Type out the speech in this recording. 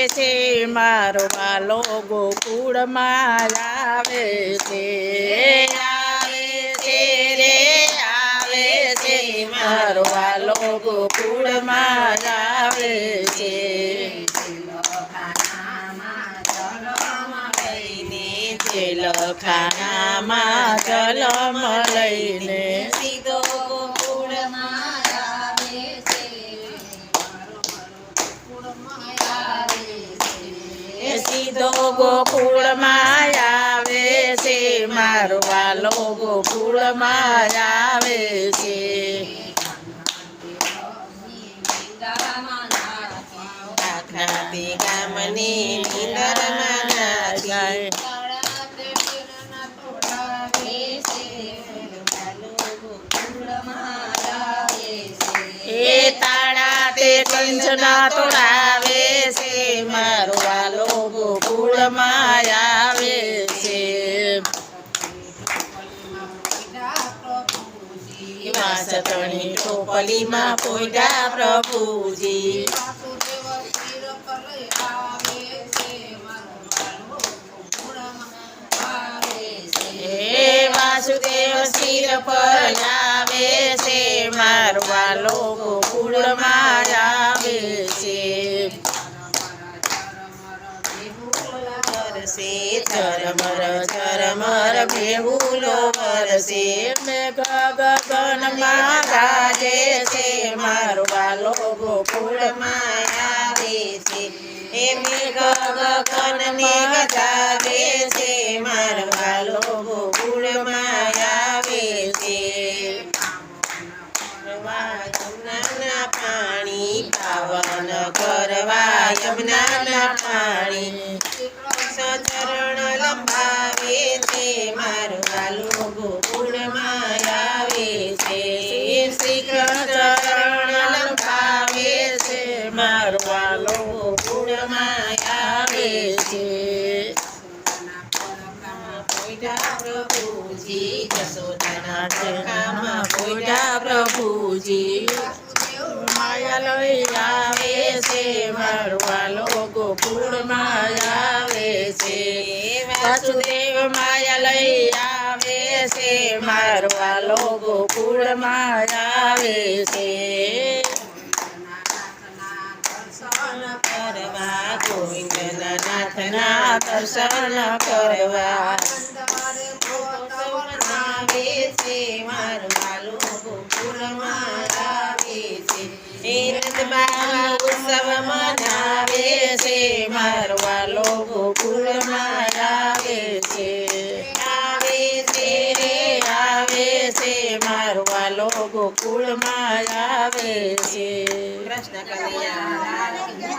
છે મારો વાલો ગોકુળમાં આવે છે રે આવે છે મારો વાલો ગોકુળમાં આવે છે લખાનામાં જલમ લઈને સીધો ગોકુળમાં આવે છે સીધો ગોકુળમાં આવે છે મારો વાલો ગોકુળમાં આવે છે ગામની નીંદરમાં ના જાય તાળા તે કંચના તોડાવે છે મારો વાલો ગોકુળમાં આવે છે વાસતણી ટોપલીમાં પોઈડા પ્રભુજી વાસુદેવ શિર પર આવે છે મારો વાલો ગોકુળમાં આવે છે ચરમર બેહુલો વરસે મેઘ ગગનમાં ગાજે છે મારો વાલો ગોકુળમાં આવે છે એ મેઘ ગગનને ગાજે છે મારો વાલો ગોકુળમાં આવે છે યમુનાના પાણી પાવન કરવા યમુનાના પાણી ચરણ લંબાવે છે મારો વાલો ગોકુળમાં આવે છે શ્રી કૃષ્ણ ચરણ લંબાવે છે મારો વાલો ગોકુળમાં આવે છે પ્રભુજી જશોદાના ઠેકામાં પોઈડા પ્રભુજી માયા લઈ આવે છે મારો વાલો ગોકુળમાં આવે છે વાસુદેવ માયા લઈ આવે છે મારો વાલો ગોકુળમાં આવે છે કરવા ગોવિંદના નાથના દર્શન કરવા આવે છે મારો વાલો ગોકુળમાં આવે છે ઉત્સવ મનાવે છે મારો વાલો ગોકુળમાં આવે છે મારો વાલો ગોકુળમાં આવે છે કૃષ્ણ કલ્યાણ